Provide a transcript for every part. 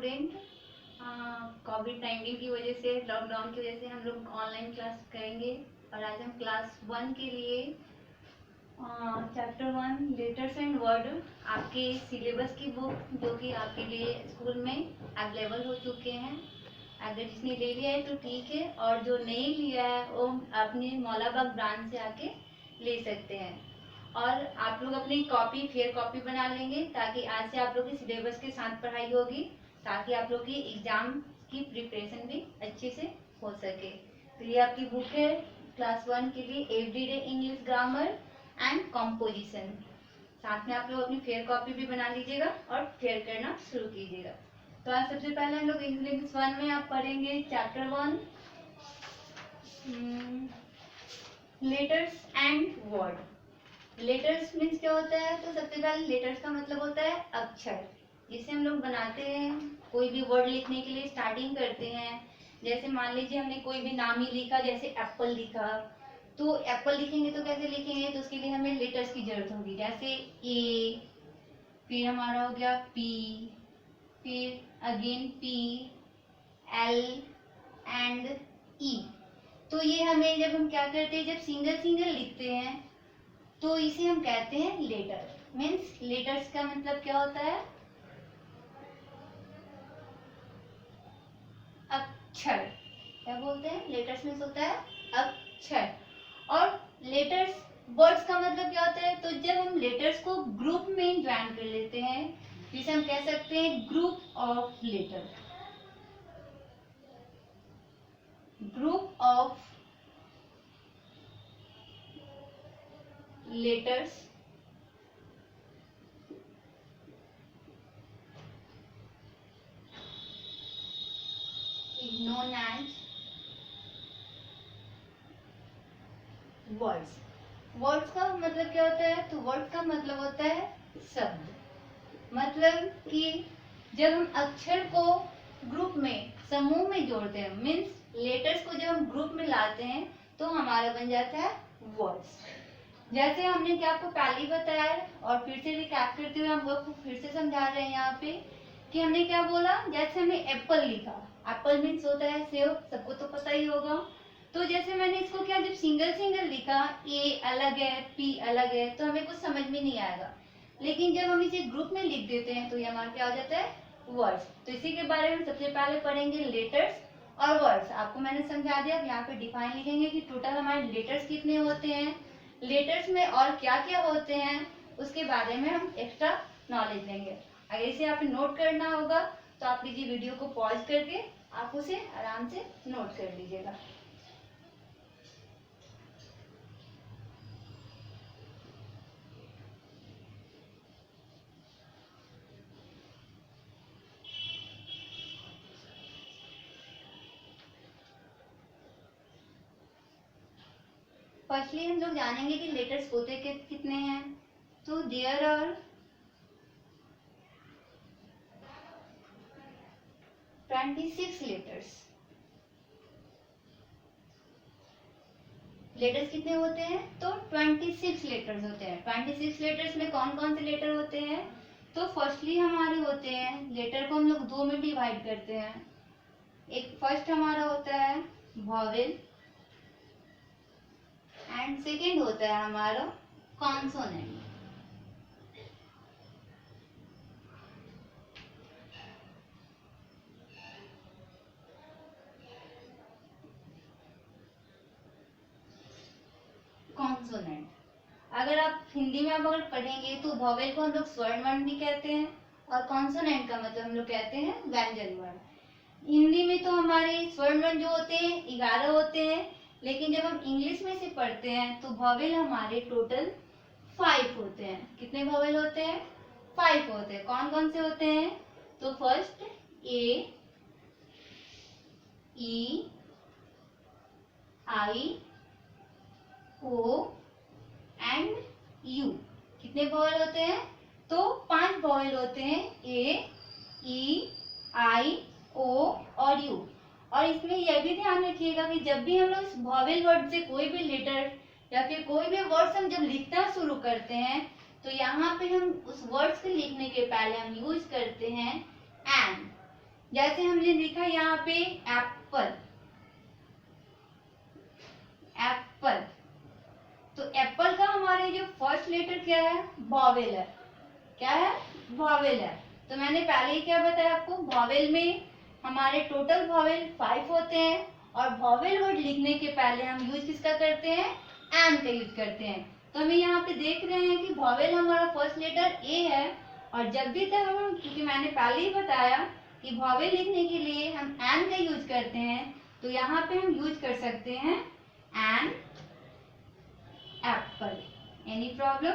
Student, कोविड-19 की वजह से, लॉकडाउन की वजह से हम लोग ऑनलाइन क्लास करेंगे और आज हम क्लास 1 के लिए चैप्टर 1 लेटर्स एंड वर्ड आपके सिलेबस की बुक जो कि आपके लिए स्कूल में अवेलेबल हो चुके हैं। अगर जिसने ले लिया है तो ठीक है, और जो नहीं लिया है वो अपने मौलाबाग ब्रांच से आके ले सकते हैं। और आप लोग अपनी कॉपी फेयर कॉपी बना लेंगे ताकि आज से आप लोग की सिलेबस के साथ पढ़ाई होगी, ताकि आप लोग की एग्जाम की प्रिपरेशन भी अच्छे से हो सके। तो ये आपकी बुक है क्लास 1 के लिए, everyday English grammar and composition. साथ में आप लोग अपनी फेयर कॉपी भी बना लीजिएगा और फेयर करना शुरू कीजिएगा। तो आज सबसे पहले हम लोग इंग्लिश 1 में आप पढ़ेंगे chapter 1 letters and word. Letters means क्या होता है? तो सबसे पहले लेटर्स का मतलब होता है अक्षर, जिसे हम लोग बनाते हैं कोई भी वर्ड लिखने के लिए स्टार्टिंग करते हैं। जैसे मान लीजिए हमने कोई भी नाम ही लिखा, जैसे एप्पल लिखा, तो एप्पल लिखेंगे तो कैसे लिखेंगे? तो उसके लिए हमें लेटर्स की जरूरत होगी। जैसे ए, फिर हमारा हो गया पी, फिर अगेन पी, एल एंड ई। तो ये हमें जब हम क्या करते हैं, जब सिंगल सिंगल लिखते हैं तो इसे हम कहते हैं लेटर। मीन्स लेटर्स का मतलब क्या होता है? अक्षर। क्या बोलते हैं? लेटर्स मीन्स होता है अक्षर। और लेटर्स वर्ड्स का मतलब क्या होता है? तो जब हम लेटर्स को ग्रुप में ज्वाइन कर लेते हैं, जिसे हम कह सकते हैं group of letter. Group of letters is known as words. Words का मतलब क्या होता है? तो वर्ड्स का मतलब होता है शब्द। मतलब कि जब हम अक्षर को ग्रुप में, समूह में जोड़ते हैं, मीन्स लेटर्स को जब हम ग्रुप में लाते हैं तो हमारा बन जाता है वर्ड्स। जैसे हमने क्या आपको पहले ही बताया है और फिर से रिकैप करते हुए हम आपको फिर से समझा रहे हैं यहाँ पे कि हमने क्या बोला। जैसे हमने एप्पल लिखा, एप्पल मीन्स होता है सेब, सबको तो पता ही होगा। तो जैसे मैंने इसको क्या, जब सिंगल सिंगल लिखा, ए अलग है, पी अलग है, तो हमें कुछ समझ में नहीं आएगा। लेकिन जब हम इसे ग्रुप में लिख देते हैं तो ये हमारा क्या हो जाता है? वर्ड्स। तो इसी के बारे में सबसे पहले पढ़ेंगे लेटर्स और वर्ड्स। आपको मैंने समझा दिया। यहाँ पे डिफाइन लिखेंगे कि टोटल हमारे लेटर्स कितने होते हैं, लेटर्स में और क्या क्या होते हैं, उसके बारे में हम एक्स्ट्रा नॉलेज लेंगे। अगर इसे आपने नोट करना होगा तो आप लीजिए वीडियो को पॉज करके आप उसे आराम से नोट कर लीजिएगा। फर्स्टली हम लोग जानेंगे कि लेटर्स होते कितने हैं। तो देयर आर 26 लेटर्स। लेटर्स कितने होते हैं? तो 26 लेटर्स होते हैं। 26 लेटर्स में कौन कौन से लेटर होते हैं? तो फर्स्टली हमारे होते हैं, लेटर को हम लोग दो में डिवाइड करते हैं। एक फर्स्ट हमारा होता है वॉवेल एंड सेकेंड होता है हमारा कॉन्सोनेंट। कॉन्सोनेंट अगर आप हिंदी में आप अगर पढ़ेंगे तो वॉवेल को हम लोग स्वर्ण वर्ण भी कहते हैं और कॉन्सोनेंट का मतलब हम लोग कहते हैं व्यंजन वर्ण। हिंदी में तो हमारे स्वर्ण वर्ण जो होते हैं 11 होते हैं, लेकिन जब हम इंग्लिश में से पढ़ते हैं तो वॉवेल हमारे टोटल 5 होते हैं। कितने वॉवेल होते हैं? 5 होते हैं। कौन कौन से होते हैं? तो first A, E, I, O and U. कितने वॉवेल होते हैं? तो 5 वॉवेल होते हैं, ए, ई, आई, ओ और यू। और इसमें यह भी ध्यान रखिएगा कि जब भी हम लोग इस वॉवेल वर्ड से कोई भी लेटर या फिर कोई भी वर्ड्स हम जब लिखना शुरू करते हैं तो यहाँ पे हम उस वर्ड्स के लिखने के पहले हम यूज करते हैं एन। जैसे हमने लिखा यहाँ पे एप्पल, एप्पल, तो एप्पल का हमारे जो फर्स्ट लेटर क्या है, वॉवेल है। क्या है, वॉवेल है। तो मैंने पहले ही क्या बताया आपको, वॉवेल में हमारे टोटल वॉवेल 5 होते हैं, और वॉवेल वर्ड लिखने के पहले हम यूज किसका करते हैं, एन का यूज करते हैं। तो हमें यहाँ पे देख रहे हैं कि वॉवेल हमारा फर्स्ट लेटर ए है, और जब भी तक हम, क्योंकि मैंने पहले ही बताया कि वॉवेल लिखने के लिए हम एन का यूज करते हैं, तो यहाँ पे हम यूज कर सकते हैं एन, एप्पल। Any problem?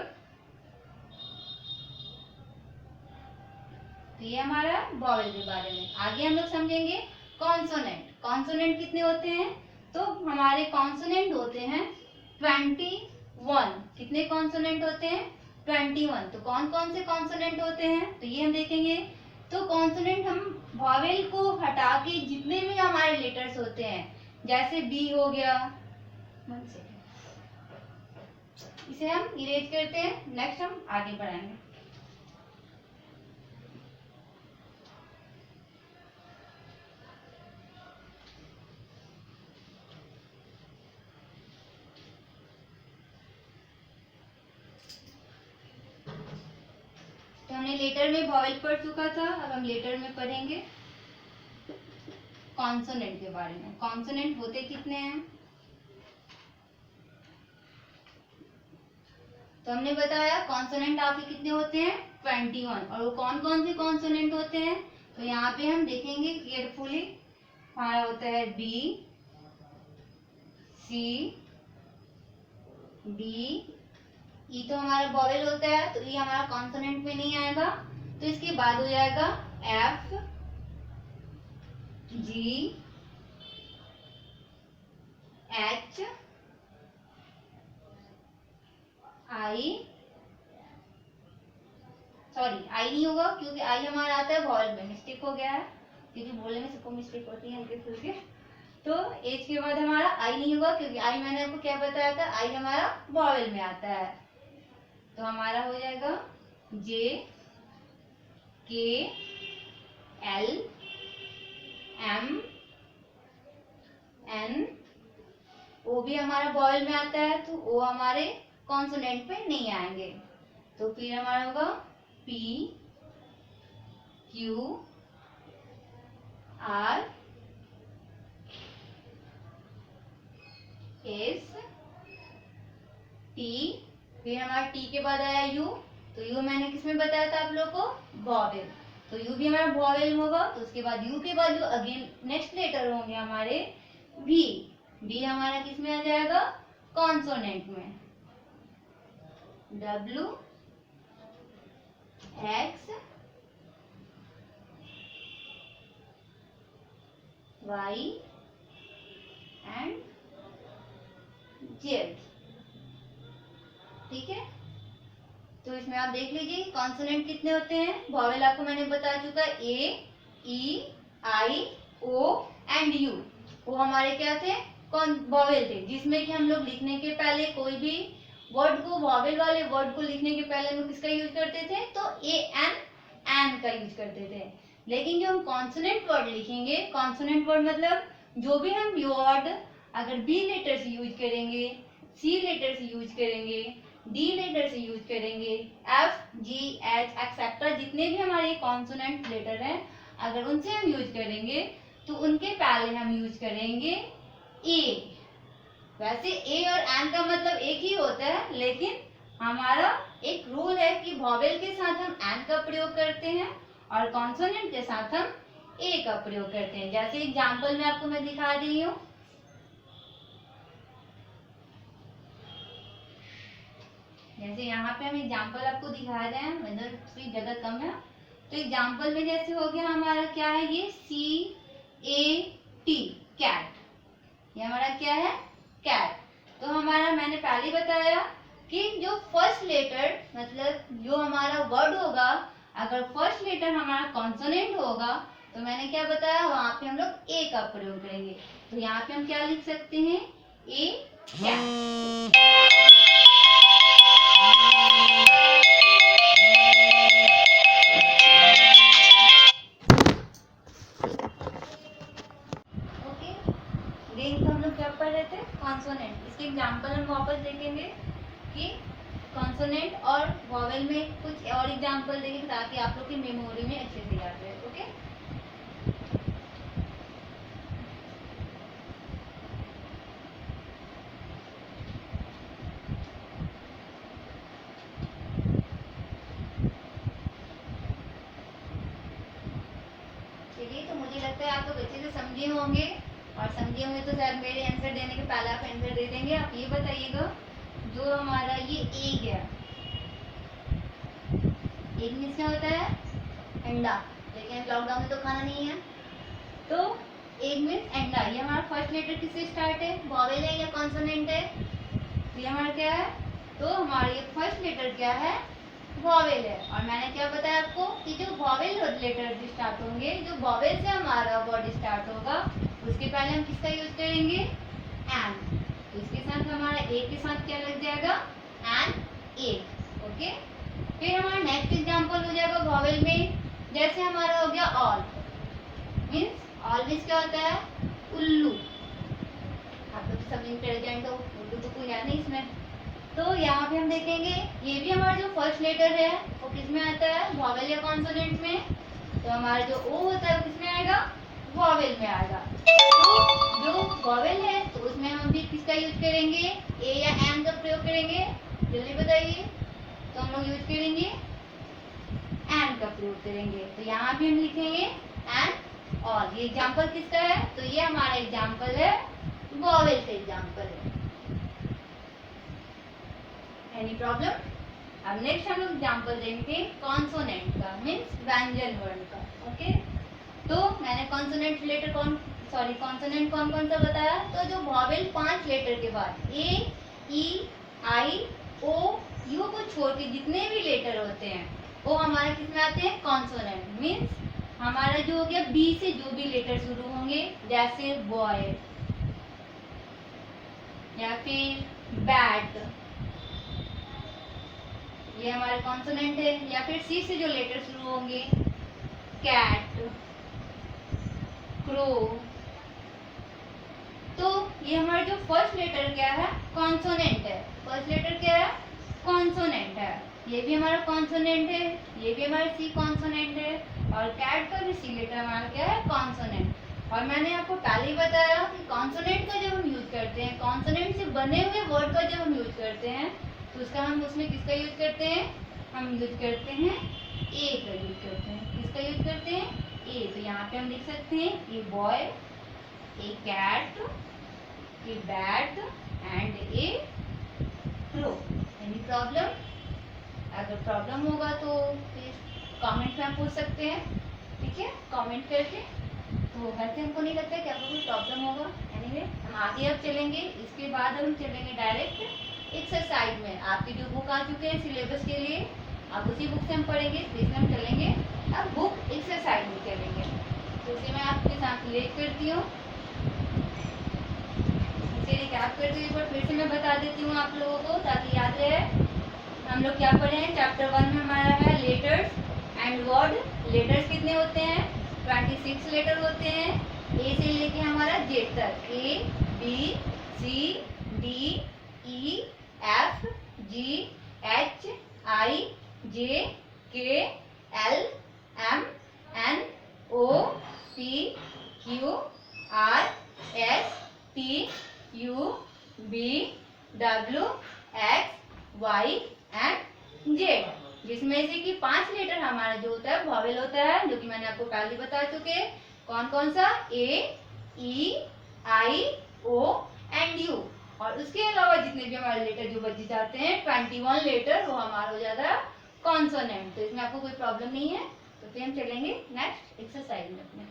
तो ये हमारा वॉवेल के बारे में। आगे हम लोग समझेंगे कॉन्सोनेंट। कॉन्सोनेंट कितने होते हैं, तो हमारे कॉन्सोनेंट होते हैं 21। कितने कॉन्सोनेंट होते हैं, 21। तो कौन कौन से कॉन्सोनेंट होते हैं, तो ये हम देखेंगे। तो कॉन्सोनेंट हम वॉवेल को हटा के जितने भी हमारे लेटर्स होते हैं, जैसे बी हो गया, इसे हम इरेज करते हैं, नेक्स्ट हम आगे बढ़ाएंगे। तो हमने लेटर में वॉवेल पढ़ चुका था, अब हम लेटर में पढ़ेंगे कॉन्सोनेंट के बारे में। कॉन्सोनेंट होते कितने हैं, तो हमने बताया कॉन्सोनेंट आपके कितने होते हैं, 21। और वो कौन कौन से कॉन्सोनेंट होते हैं, तो यहाँ पे हम देखेंगे केयरफुली। हमारा होता है बी, सी, डी, ई तो हमारा वॉवेल होता है, तो ई हमारा कॉन्सोनेंट में नहीं आएगा। तो इसके बाद हो जाएगा F, G, H, I, sorry I नहीं होगा क्योंकि आई हमारा आता है वॉवेल में, मिस्टेक हो गया है, क्योंकि बोलने में सबको मिस्टेक होती है हल्के फुल्के। तो एच के बाद हमारा आई नहीं होगा, क्योंकि आई मैंने आपको क्या बताया था, आई हमारा वॉवेल में आता है। तो हमारा हो जाएगा जे, के, एल, एम, एन, ओ भी हमारा वॉवेल में आता है, तो ओ हमारे कॉन्सोनेंट पे नहीं आएंगे। तो फिर हमारा होगा P, Q, R, S, T, फिर हमारा टी के बाद आया यू। तो यू मैंने किसमें बताया था आप लोग को, वॉवेल। तो यू भी हमारा वॉवेल में होगा। तो उसके बाद यू के बाद जो अगेन नेक्स्ट लेटर होंगे हमारे वी, वी हमारा किसमें आ जाएगा, कॉन्सोनेंट में। W, X, Y and Z. ठीक है, तो इसमें आप देख लीजिए कॉन्सोनेंट कितने होते हैं। वॉवेल आपको मैंने बता चुका, ए, E, I, O and you. वो हमारे क्या थे, कौन वॉवेल थे, जिसमें कि हम लोग लिखने के पहले कोई भी वर्ड को, वॉवेल वाले वर्ड को लिखने के पहले हम लोग किसका यूज करते थे, तो ए एन, एन का यूज करते थे। लेकिन जो हम कॉन्सोनेंट वर्ड लिखेंगे, कॉन्सोनेंट वर्ड मतलब जो भी हम वर्ड अगर बी लेटर से यूज करेंगे, सी लेटर से यूज करेंगे, डी लेटर से यूज करेंगे, एफ, जी, एच एक्सेट्रा जितने भी हमारे कॉन्सोनेंट लेटर हैं, अगर उनसे हम यूज करेंगे तो उनके पहले हम यूज करेंगे ए। वैसे ए और एन का मतलब एक ही होता है, लेकिन हमारा एक रूल है कि वॉवेल के साथ हम एन का प्रयोग करते हैं और कॉन्सोनेंट के साथ हम ए का प्रयोग करते हैं। जैसे एग्जांपल में आपको मैं दिखा रही हूँ, जैसे यहाँ पे हम एग्जांपल आपको दिखा रहे हैं, इधर थोड़ी जगह कम है। तो एग्जांपल में जैसे हो गया हमारा क्या है, ये C A T, कैट। ये हमारा क्या है, कैट। तो हमारा मैंने पहले ही बताया कि जो फर्स्ट लेटर मतलब जो हमारा वर्ड होगा, अगर फर्स्ट लेटर हमारा कॉन्सोनेंट होगा तो मैंने क्या बताया, वहां पे हम लोग ए का प्रयोग करेंगे। तो यहाँ पे हम क्या लिख सकते हैं, ए, कैट। पढ़ रहे थे? कॉन्सोनेंट। इसके एग्जाम्पल हम वापस देखेंगे कि कॉन्सोनेंट और वॉवेल में कुछ और एग्जाम्पल देखेंगे ताकि आप लोग की मेमोरी में अच्छे से याद रहे। ओके, चलिए, तो मुझे लगता है आप लोग अच्छे से समझे होंगे, और समझे होंगे तो शायद मेरे आंसर देने के पहले आप आंसर दे देंगे। आप ये बताइएगा, जो हमारा ये एग है, एग मीन्स क्या होता है? अंडा। लेकिन लॉकडाउन में तो खाना नहीं है, तो एग मीन्स अंडा। ये हमारा फर्स्ट लेटर किससे स्टार्ट है? वॉवेल है या कॉन्सोनेंट है? तो ये हमारा क्या है? तो हमारा ये फर्स्ट लेटर क्या है? वॉवेल है। और मैंने क्या बताया आपको कि जो वॉवेल लेटर स्टार्ट होंगे, जो वॉवेल से हमारा वर्ड स्टार्ट होगा, उसके पहले हम किसका यूज करेंगे? एन। तो इसके साथ हमारा एक के साथ क्या लग जाएगा? एन, एक। ओके, फिर हमारा नेक्स्ट एग्जांपल हो जाएगा वॉवेल में, जैसे हमारा हो गया ऑल। मीन्स ऑल मीन्स क्या होता है? उल्लू। आप लोग सब इंटेलिजेंट हो, उल्लू तो कोई है नहीं इसमें। तो यहाँ पे हम देखेंगे, ये भी हमारा जो फर्स्ट लेटर है वो किस में आता है? वॉवेल या कॉन्सोनेंट में। तो हमारा जो ओ होता है वो किस में आएगा? वॉवेल में आएगा। तो जो वॉवेल है तो उसमें हम भी किसका यूज करेंगे? ए या एन का प्रयोग करेंगे? जल्दी बताइए। तो हम लोग यूज करेंगे एन का प्रयोग करेंगे। तो यहाँ भी हम लिखेंगे एन ऑल। ये एग्जाम्पल किसका है? तो ये हमारा एग्जाम्पल है वॉवेल का एग्जाम्पल है। Any problem? अब नेक्स्ट हम लोग एग्जाम्पल देंगे कॉन्सोनेंट का, मीन्स व्यंजन वर्ण का। ओके, तो मैंने कॉन्सोनेंट लेटर कॉन्सोनेंट कौन कौन सा बताया? तो जो वॉवेल 5 लेटर के बाद ए, ई, आई, ओ, यू को छोड़ के जितने भी लेटर होते हैं वो हमारे किस में आते हैं? कॉन्सोनेंट। मीन्स हमारा जो हो गया बी से जो भी लेटर शुरू होंगे, जैसे बॉय या फिर बैट, ये हमारे कॉन्सोनेंट है। या फिर सी से जो लेटर शुरू होंगे, कैट, क्रो। तो ये हमारा जो फर्स्ट लेटर क्या है? कॉन्सोनेंट है। फर्स्ट लेटर क्या है? कॉन्सोनेंट है। ये भी हमारा कॉन्सोनेंट है, ये भी हमारा सी कॉन्सोनेंट है, और कैट का भी सी लेटर हमारा क्या है? कॉन्सोनेंट। और मैंने आपको पहले ही बताया कि कॉन्सोनेंट का जब हम यूज करते हैं, कॉन्सोनेंट से बने हुए वर्ड का जब हम यूज करते हैं, तो उसका हम उसमें किसका यूज करते हैं? हम यूज करते हैं ए का यूज करते हैं। किसका यूज करते हैं? ए। तो यहाँ पे हम लिख सकते हैं a boy, a cat, a bat and a crow. Any problem? अगर प्रॉब्लम होगा तो फिर कमेंट में आप पूछ सकते हैं, ठीक है, कमेंट करके। तो वैसे हमको नहीं लगता कि आपको कोई प्रॉब्लम होगा। एनीवे, हम आगे अब चलेंगे। इसके बाद हम चलेंगे डायरेक्ट एक्सरसाइज में। आपकी जो बुक आ चुके हैं सिलेबस के लिए, अब उसी बुक से हम पढ़ेंगे, इसमें हम चलेंगे अब बुक एक्सरसाइज में चलेंगे। तो इसे मैं आपके साथ रिलेट करती हूँ, इसे रिकैप करती हूँ, फिर से मैं बता देती हूँ आप लोगों को ताकि याद रहे। हम लोग क्या पढ़े हैं? चैप्टर 1 में हमारा है लेटर्स एंड वर्ड। लेटर्स कितने होते हैं? 26 लेटर होते हैं, ए से लेके हमारा जेड तक। A, B, C, D, E, F, G, H, I, J, K, L, M, N, O, P, Q, R, S, T, U, B, W, X, Y and Z. जिसमें से कि 5 लेटर हमारा जो होता है वॉवेल होता है, जो कि मैंने आपको पहले बता चुके। कौन कौन सा? ए, E, I, O and you. और उसके अलावा जितने भी हमारे लेटर जो बच जाते हैं 21 लेटर, वो हमारा हो जाता है कॉन्सोनेंट। तो इसमें आपको कोई प्रॉब्लम नहीं है। तो फिर हम चलेंगे नेक्स्ट एक्सरसाइज में अपने।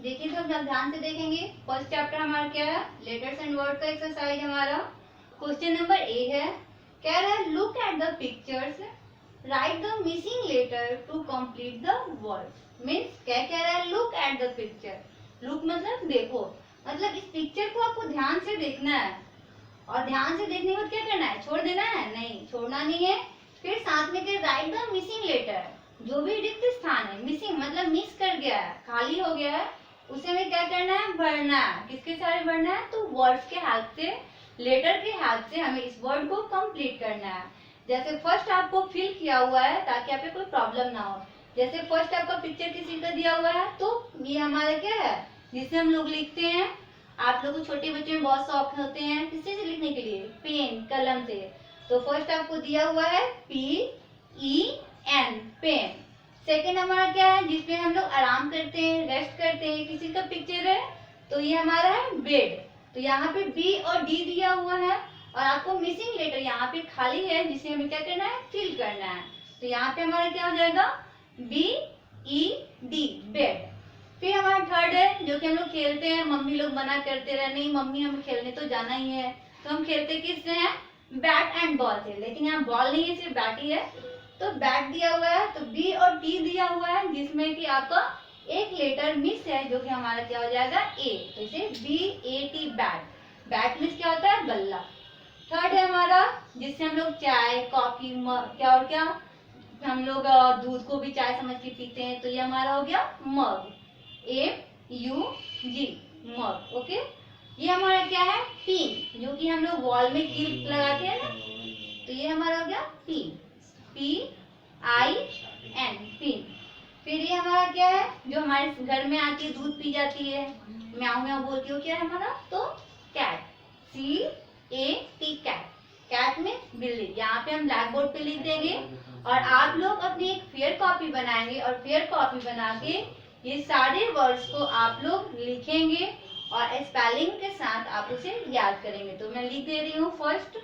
देखिए, तो हम ध्यान से देखेंगे। फर्स्ट चैप्टर हमारा क्या है? लेटर्स एंड वर्ड का एक्सरसाइज हमारा। क्वेश्चन नंबर ए है, कह रहा है look at the pictures, write the missing letter to complete the word. Means क्या कह रहा है, look at the picture, look मतलब देखो, मतलब इस पिक्चर को आपको ध्यान से देखना है, और ध्यान से देखने के बाद क्या करना है, छोड़ देना है, नहीं छोड़ना नहीं है। फिर साथ में क्या, राइट द मिसिंग लेटर, जो भी रिक्त स्थान है, मिसिंग मतलब मिस कर गया है, खाली हो गया है, उसे हमें क्या करना है, भरना है। किसके सारे भरना है, तो वर्ड्स के हेल्प से, लेटर के हेल्प से हमें इस वर्ड को कंप्लीट करना है। जैसे फर्स्ट आपको फिल किया हुआ है ताकि आप पे कोई प्रॉब्लम ना हो। जैसे फर्स्ट आपका पिक्चर किसी का दिया हुआ है, तो ये हमारा क्या है, जिसे हम लोग लिखते हैं। आप लोग को छोटे बच्चे में बहुत शौक होते हैं किससे से लिखने के लिए, पेन, कलम से। तो फर्स्ट आपको दिया हुआ है PEN, पेन। सेकंड हमारा क्या है, जिसमें हम लोग आराम करते हैं, रेस्ट करते हैं, किसी का पिक्चर है, तो ये हमारा है बेड। तो यहाँ पे B और D दिया हुआ है, और आपको मिसिंग लेटर यहाँ पे खाली है, जिसे हमें क्या करना है, फिल करना है। तो यहाँ पे हमारा क्या हो जाएगा, BED, बेड। फिर हमारा थर्ड है, जो कि हम लोग खेलते हैं, मम्मी लोग मना करते रहे, नहीं मम्मी हम खेलने तो जाना ही है, तो हम खेलते किससे हैं, बैट एंड बॉल से, लेकिन यहाँ बॉल नहीं है, सिर्फ बैट ही है। तो बैट दिया हुआ है, तो B और T दिया हुआ है, जिसमें कि आपका एक लेटर मिस है, जो कि हमारा क्या हो जाएगा, A। तो इसे BAT, बैट। बैट मिस क्या होता है, बल्ला। थर्ड है हमारा, जिससे हम लोग चाय, कॉफी, क्या और क्या, हम लोग दूध को भी चाय समझ के पीते हैं, तो ये हमारा हो गया मग, MUG, मग। ओके, ये हमारा क्या है, पिन, जो कि हम लोग वॉल में कील लगाते हैं ना, तो ये हमारा हो गया पिन, PIN, पिन। फिर ये हमारा क्या है, जो हमारे घर में आके दूध पी जाती है, म्याऊ म्याऊ बोलती है, क्या है हमारा, तो कैट, CAT, कैट। कैट में बिल्ली। यहाँ पे हम ब्लैक बोर्ड पे लिख देंगे, और आप लोग अपनी एक फेयर कॉपी बनाएंगे, और फेयर कॉपी बना के ये सारे वर्ड्स को आप लोग लिखेंगे, और स्पेलिंग के साथ आप उसे याद करेंगे। तो मैं लिख दे रही हूँ फर्स्ट,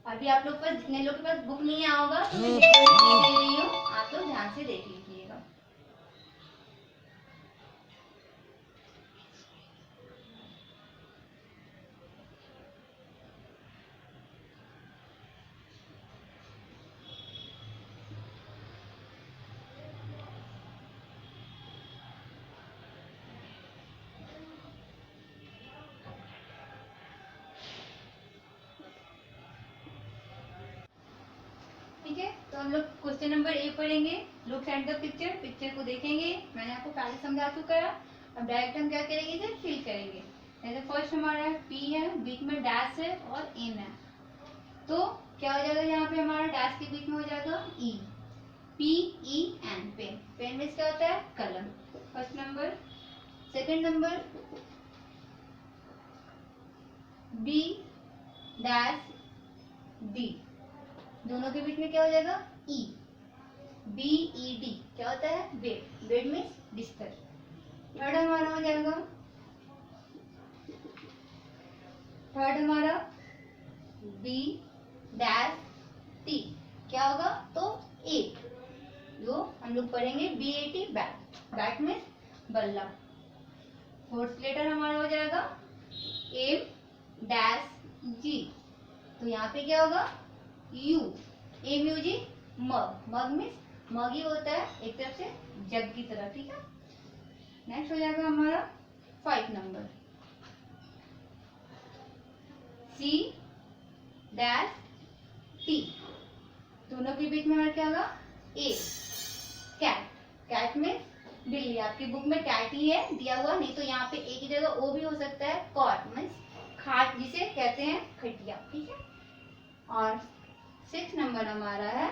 अभी आप लोग पर, जितने लोग के पास बुक नहीं आया होगा, तो मैं लिख दे रही हूँ, आप लोग ध्यान से देख लीजिएगा। ठीक है, तो हम लोग क्वेश्चन नंबर A पढ़ेंगे। Look at the picture, picture को देखेंगे, मैंने आपको पहले समझा चुका है। अब डायरेक्ट हम क्या करेंगे, इसे फिल करेंगे। जैसे फर्स्ट हमारा है P है, बीच में डैश है और N है, तो क्या हो जाएगा, यहाँ पे हमारा डैश के बीच में हो जाएगा E, PEN, पेन। पेन में क्या होता है, कलम, first number. Second number B dash D, दोनों के बीच में क्या हो जाएगा, E, BED, क्या होता है, बेड, बेड मीन्स बिस्तर। थर्ड हमारा हो जाएगा, थर्ड हमारा B डैश T, क्या होगा, तो एक, जो हम लोग पढ़ेंगे BAT, बैट, बैट मीन्स बल्ला। फोर्थ लेटर हमारा हो जाएगा M डैश G, तो यहाँ पे क्या होगा, U, MUG, मग, मग मीन्स मग ही होता है एक तरफ से जग की तरह, ठीक है। नेक्स्ट हो जाएगा हमारा 5 नंबर, C डैश T, दोनों के बीच में हमारा क्या होगा, A, कैट, कैट में बिल्ली। आपकी बुक में कैट ही है दिया हुआ, नहीं तो यहाँ पे एक ही जगह O भी हो सकता है, कॉट मीन्स खाट, जिसे कहते हैं खटिया, ठीक है। और 6 नंबर हमारा है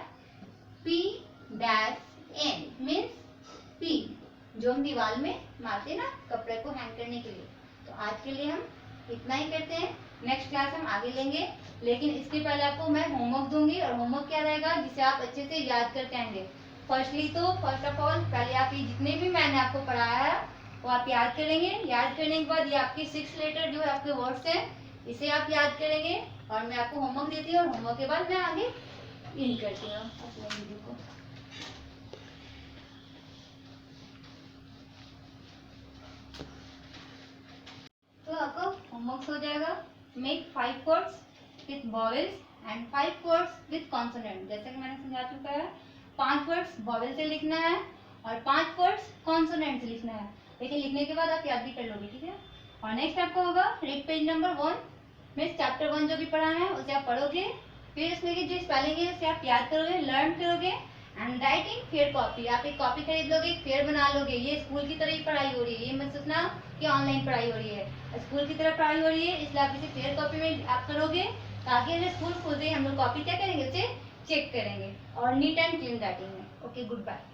P dash N, means pin, जो हम दीवार में मारते हैं ना कपड़े को हैंग करने के लिए। तो आज के लिए हम इतना ही करते हैं, नेक्स्ट क्लास हम आगे लेंगे, लेकिन इसके पहले आपको मैं होमवर्क दूंगी, और होमवर्क क्या रहेगा, जिसे आप अच्छे से याद करके आएंगे। फर्स्टली तो फर्स्ट ऑफ ऑल पहले आप ये जितने भी मैंने आपको पढ़ाया है वो आप याद करेंगे। याद करने के बाद ये आपकी 6 लेटर जो है आपके वर्ड्स हैं, इसे आप याद करेंगे, और मैं आपको होमवर्क देती हूँ, और होमवर्क के बाद मैं आगे इन करती हूँ अपने वीडियो को। तो होमवर्क हो जाएगा, make 5 words with vowels and 5 words with consonant. जैसे कि मैंने समझा चुका है, 5 वर्ड्स वॉवेल से लिखना है और 5 वर्ड्स कॉन्सोनेंट से लिखना है। लेकिन लिखने के बाद आप याद भी कर लोगे, ठीक है। और नेक्स्ट आपका होगा रीड पेज नंबर 1 में चैप्टर 1 जो भी पढ़ा है उसे आप पढ़ोगे, फिर उसमें की जो स्पेलिंग है उसे आप याद करोगे, लर्न करोगे एंड राइटिंग फेयर कॉपी। आप एक कॉपी खरीद लोगे, एक फेयर बना लोगे। ये स्कूल की तरह ही पढ़ाई हो रही है, ये मत सोचना कि ऑनलाइन पढ़ाई हो रही है, स्कूल की तरह पढ़ाई हो रही है, इसलिए आप इसे फेयर कॉपी में आप करोगे ताकि जब स्कूल खुलते ही हम लोग कॉपी क्या करेंगे, उसे चेक करेंगे और नीट एंड क्लीन राइटिंग में। Okay, good bye.